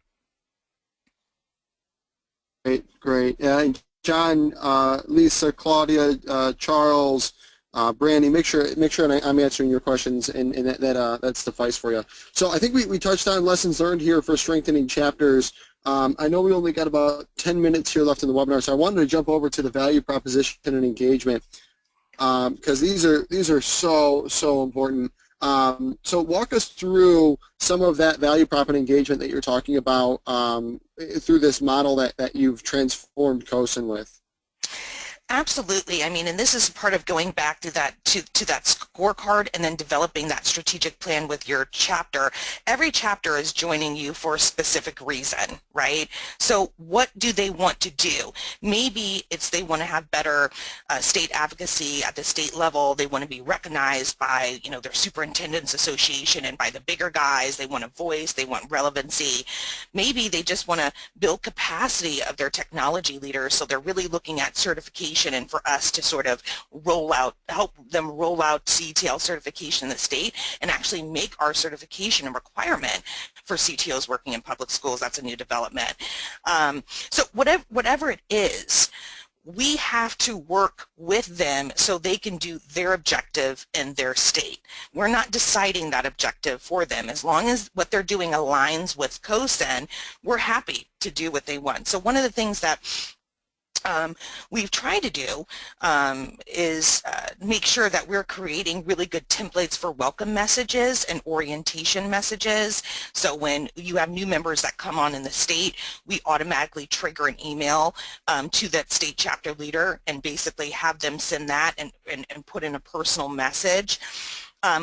Great. And John, Lisa, Claudia, Charles, Brandy, make sure I'm answering your questions, and that suffice for you. So I think we touched on lessons learned here for strengthening chapters. I know we only got about 10 minutes here left in the webinar, so I wanted to jump over to the value proposition and engagement, because these are so important. So walk us through some of that value prop and engagement that you're talking about through this model that you've transformed COSIN with. Absolutely. I mean, and this is part of going back to that scorecard and then developing that strategic plan with your chapter. Every chapter is joining you for a specific reason, right? So what do they want to do? Maybe it's they want to have better state advocacy at the state level. They want to be recognized by, you know, their superintendent's association and by the bigger guys. They want a voice. They want relevancy. Maybe they just want to build capacity of their technology leaders, so they're really looking at certification, and for us to sort of help them roll out CTL certification in the state and actually make our certification a requirement for CTOs working in public schools. That's a new development. So whatever it is, we have to work with them so they can do their objective in their state. We're not deciding that objective for them. As long as what they're doing aligns with COSIN, we're happy to do what they want. So one of the things that um, we've tried to do is make sure that we're creating really good templates for welcome messages and orientation messages. So when you have new members that come on in the state, we automatically trigger an email to that state chapter leader and basically have them send that and put in a personal message.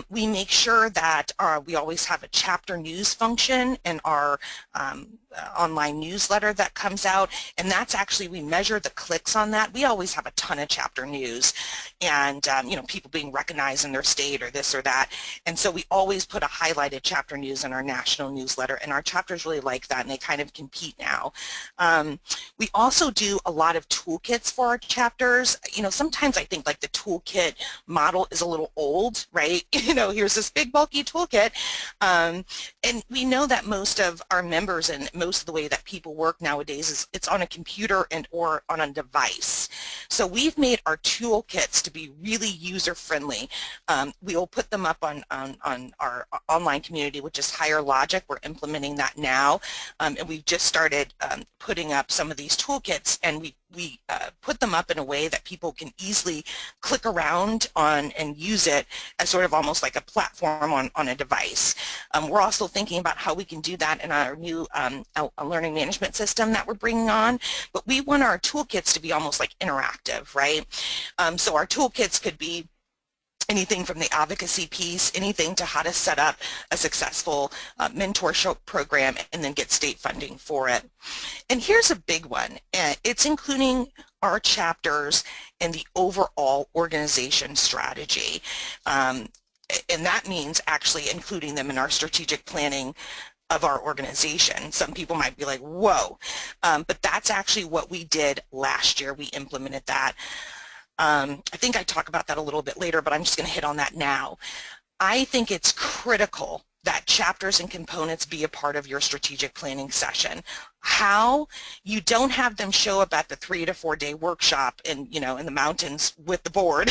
We make sure that we always have a chapter news function in our online newsletter that comes out, and that's actually, we measure the clicks on that. We always have a ton of chapter news and you know, people being recognized in their state or this or that, and so we always put a highlighted chapter news in our national newsletter, and our chapters really like that, and they kind of compete now. We also do a lot of toolkits for our chapters. You know, sometimes I think like the toolkit model is a little old, right? You know, here's this big bulky toolkit, and we know that most of our members and most of the way that people work nowadays is it's on a computer and or on a device. So we've made our toolkits to be really user-friendly. We'll put them up on our online community, which is Higher Logic. We're implementing that now, and we've just started putting up some of these toolkits, and we put them up in a way that people can easily click around on and use it as sort of almost like a platform on a device. We're also thinking about how we can do that in our new learning management system that we're bringing on, but we want our toolkits to be almost like interactive, right? So our toolkits could be anything from the advocacy piece, anything to how to set up a successful mentorship program and then get state funding for it. And here's a big one. It's including our chapters and the overall organization strategy. And that means actually including them in our strategic planning of our organization. Some people might be like, whoa, but that's actually what we did last year. We implemented that. I think I talk about that a little bit later, but I'm just going to hit on that now. I think it's critical that chapters and components be a part of your strategic planning session. How? You don't have them show up at the 3 to 4 day workshop in, you know, in the mountains with the board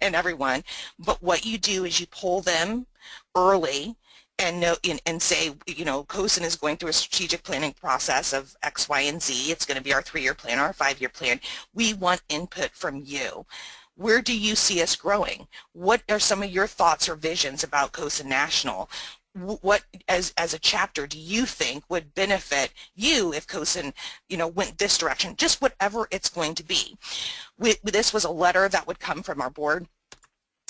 and everyone, but what you do is you pull them early and say, you know, COSIN is going through a strategic planning process of X, Y, and Z. It's going to be our 3-year plan, our 5-year plan. We want input from you. Where do you see us growing? What are some of your thoughts or visions about COSIN National? What, as a chapter, do you think would benefit you if COSIN, you know, went this direction? Just whatever it's going to be. This was a letter that would come from our board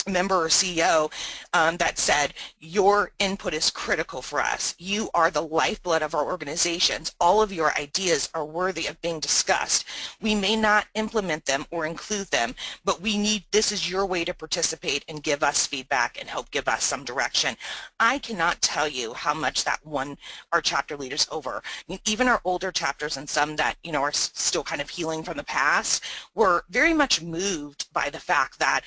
member or CEO that said, your input is critical for us. You are the lifeblood of our organizations. All of your ideas are worthy of being discussed. We may not implement them or include them, but we need, this is your way to participate and give us feedback and help give us some direction. I cannot tell you how much that won our chapter leaders over. I mean, even our older chapters and some that, you know, are still kind of healing from the past were very much moved by the fact that,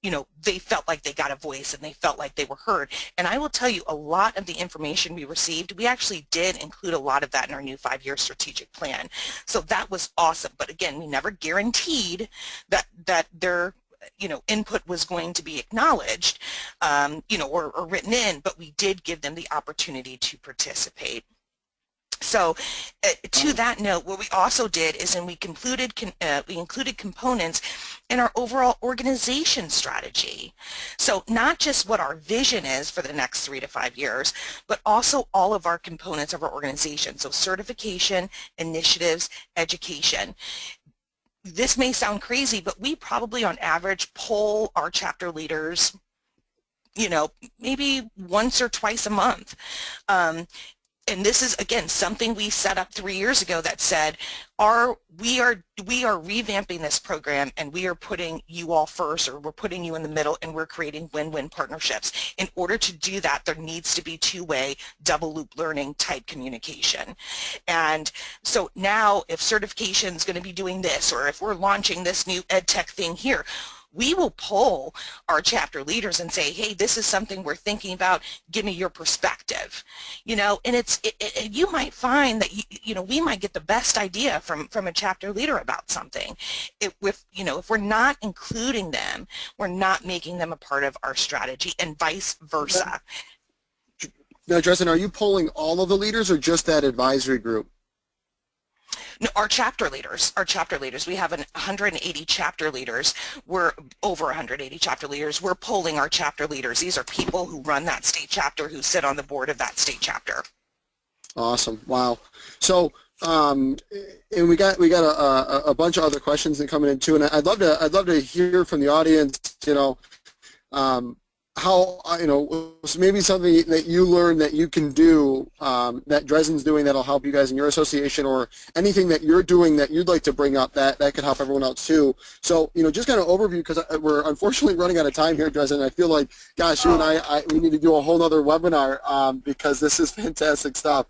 you know, they felt like they got a voice and they felt like they were heard. And I will tell you, a lot of the information we received, we actually did include a lot of that in our new 5-year strategic plan. So that was awesome. But again, we never guaranteed that their, you know, input was going to be acknowledged, you know, or written in, but we did give them the opportunity to participate. So to that note, what we also did is we included components in our overall organization strategy. So not just what our vision is for the next 3 to 5 years, but also all of our components of our organization. So certification, initiatives, education. This may sound crazy, but we probably on average poll our chapter leaders, you know, maybe once or twice a month. And this is, again, something we set up 3 years ago that said, we are revamping this program and we are putting you all first, or we're putting you in the middle, and we're creating win-win partnerships. In order to do that, there needs to be two-way, double-loop learning type communication. And so now if certification is going to be doing this, or if we're launching this new ed tech thing here, we will poll our chapter leaders and say, hey, this is something we're thinking about, give me your perspective. You know, and you might find that, you know, we might get the best idea from a chapter leader about something. If we're not including them, we're not making them a part of our strategy, and vice versa. Now, Dresden, are you polling all of the leaders or just that advisory group? No, our chapter leaders, we have 180 chapter leaders. We're over 180 chapter leaders. We're polling our chapter leaders. These are people who run that state chapter, who sit on the board of that state chapter. Awesome. Wow. So, and we got a bunch of other questions that coming in too, and I'd love to hear from the audience. Um, how so maybe something that you learned that you can do that Dresden's doing that'll help you guys in your association, or anything that you're doing that you'd like to bring up that could help everyone else too. So just kind of overview, because we're unfortunately running out of time here, Dresden. I feel like, gosh, you and we need to do a whole nother webinar because this is fantastic stuff.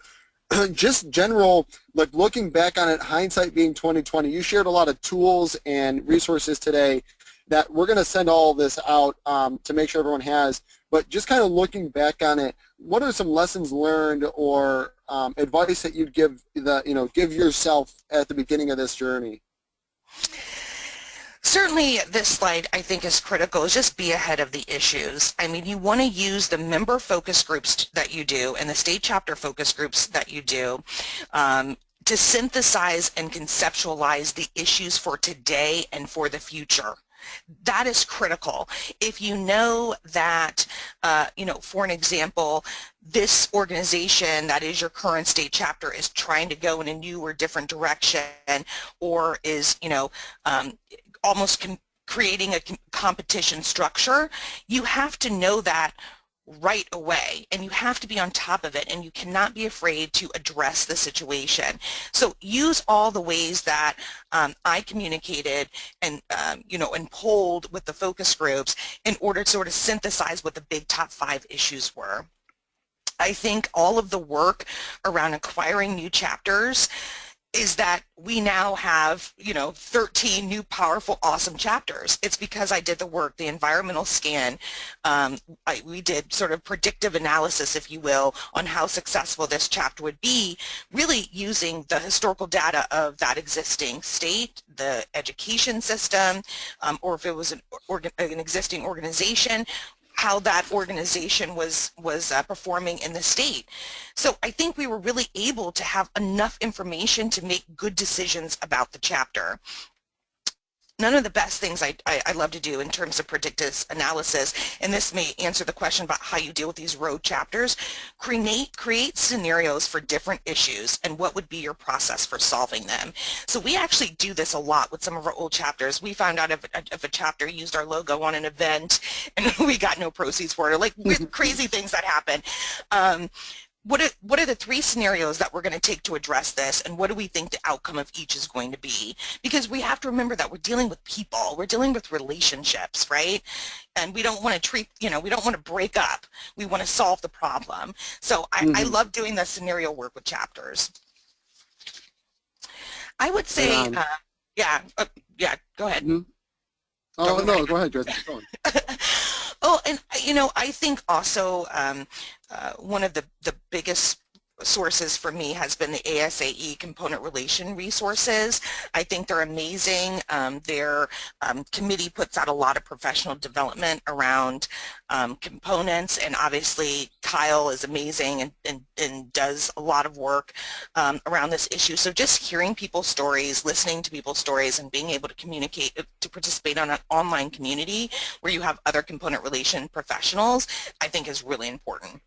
Just general, like looking back on it, hindsight being 2020, you shared a lot of tools and resources today that we're going to send all this out to make sure everyone has. But just kind of looking back on it, what are some lessons learned or advice that you'd give give yourself at the beginning of this journey? Certainly this slide, I think, is critical, is just be ahead of the issues. I mean, you want to use the member focus groups that you do and the state chapter focus groups that you do to synthesize and conceptualize the issues for today and for the future. That is critical. If you know that, for an example, this organization that is your current state chapter is trying to go in a new or different direction, or is, almost creating a competition structure, you have to know that right away, and you have to be on top of it, and you cannot be afraid to address the situation. So use all the ways that I communicated and and polled with the focus groups in order to sort of synthesize what the big top 5 issues were. I think all of the work around acquiring new chapters is that we now have, 13 new powerful, awesome chapters. It's because I did the work, the environmental scan. We did sort of predictive analysis, if you will, on how successful this chapter would be, really using the historical data of that existing state, the education system, or if it was an existing organization, how that organization was performing in the state. So I think we were really able to have enough information to make good decisions about the chapter. None of the best things I love to do in terms of predictive analysis, and this may answer the question about how you deal with these road chapters, create scenarios for different issues and what would be your process for solving them. So we actually do this a lot with some of our old chapters. We found out if a chapter used our logo on an event and we got no proceeds for it, or like crazy things that happen. What are the 3 scenarios that we're going to take to address this, and what do we think the outcome of each is going to be? Because we have to remember that we're dealing with people, we're dealing with relationships, right? And we don't want to treat, we don't want to break up. We want to solve the problem. So I love doing the scenario work with chapters. I would say, yeah, go ahead. Oh, no, go ahead, Dresden. Go on. Oh, and I think also one of the biggest sources for me has been the ASAE component relation resources. I think they're amazing. Their committee puts out a lot of professional development around components, and obviously Kyle is amazing and does a lot of work around this issue. So just hearing people's stories, listening to people's stories, and being able to communicate, to participate on an online community where you have other component relation professionals, I think is really important.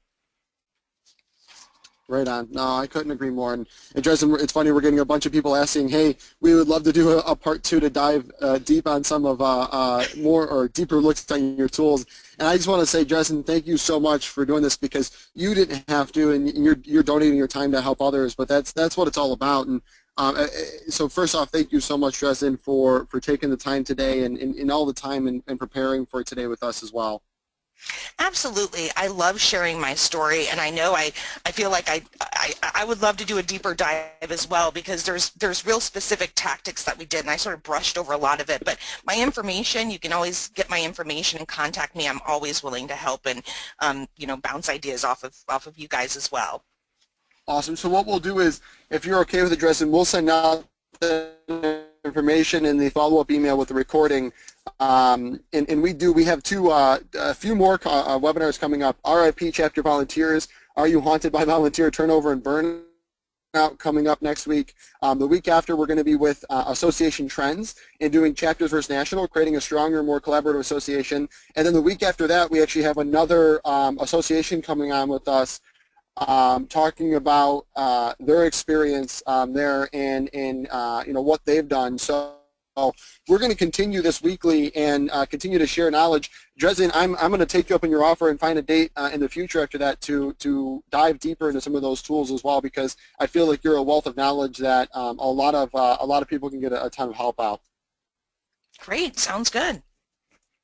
Right on. No, I couldn't agree more. And Dresden, it's funny, we're getting a bunch of people asking, hey, we would love to do a part 2 to dive deep on some of more or deeper looks on your tools. And I just want to say, Dresden, thank you so much for doing this, because you didn't have to, and you're donating your time to help others, but that's what it's all about. And so first off, thank you so much, Dresden, for taking the time today and all the time and preparing for today with us as well. Absolutely. I love sharing my story, and I know I feel like I would love to do a deeper dive as well, because there's real specific tactics that we did, and I sort of brushed over a lot of it. But my information, you can always get my information and contact me. I'm always willing to help and bounce ideas off of you guys as well. Awesome. So what we'll do is, if you're okay with it, Dresden, we'll send out the information in the follow-up email with the recording. And we have a few more webinars coming up. RIP Chapter Volunteers, Are You Haunted by Volunteer Turnover and Burnout? out coming up next week. The week after, we're going to be with association trends and doing chapters versus national, creating a stronger, more collaborative association. And then the week after that, we actually have another association coming on with us, talking about their experience there and what they've done. So we're going to continue this weekly and continue to share knowledge. Dresden, I'm going to take you up on your offer and find a date in the future after that to dive deeper into some of those tools as well, because I feel like you're a wealth of knowledge that a lot of people can get a ton of help out. Great, sounds good.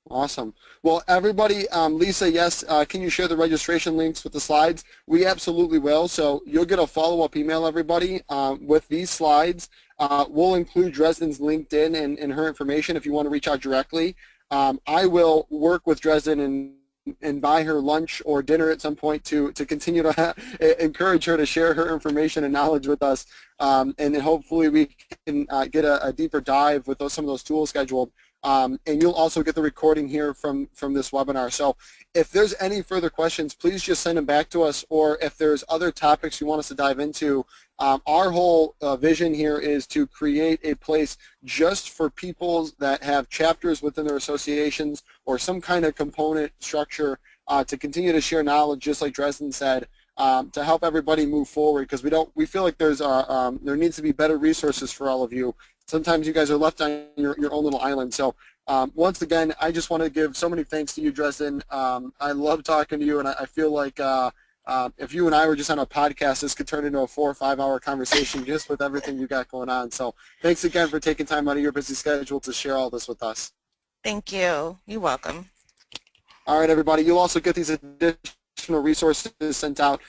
Awesome. Well, everybody, Lisa, yes, can you share the registration links with the slides? We absolutely will. So you'll get a follow-up email, everybody, with these slides. We'll include Dresden's LinkedIn and her information if you want to reach out directly. I will work with Dresden and buy her lunch or dinner at some point to continue to encourage her to share her information and knowledge with us. And then hopefully we can get a deeper dive with some of those tools scheduled. And you'll also get the recording here from this webinar. So if there's any further questions, please just send them back to us, or if there's other topics you want us to dive into. Our whole vision here is to create a place just for people that have chapters within their associations or some kind of component structure to continue to share knowledge, just like Dresden said, to help everybody move forward, because we feel like there needs to be better resources for all of you. Sometimes you guys are left on your own little island. So once again, I just want to give so many thanks to you, Dresden. I love talking to you, and I feel like if you and I were just on a podcast, this could turn into a 4 or 5 hour conversation just with everything you got going on. So thanks again for taking time out of your busy schedule to share all this with us. Thank you. You're welcome. All right, everybody. You'll also get these additional resources sent out,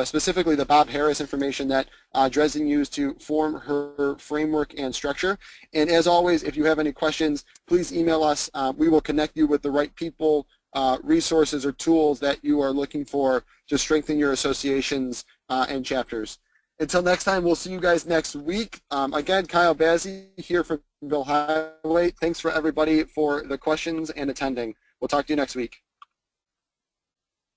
specifically the Bob Harris information that Dresden used to form her framework and structure. And as always, if you have any questions, please email us. We will connect you with the right people, resources, or tools that you are looking for to strengthen your associations and chapters. Until next time, we'll see you guys next week. Again, Kyle Bazzi here from Bill Highway. Thanks for everybody for the questions and attending. We'll talk to you next week.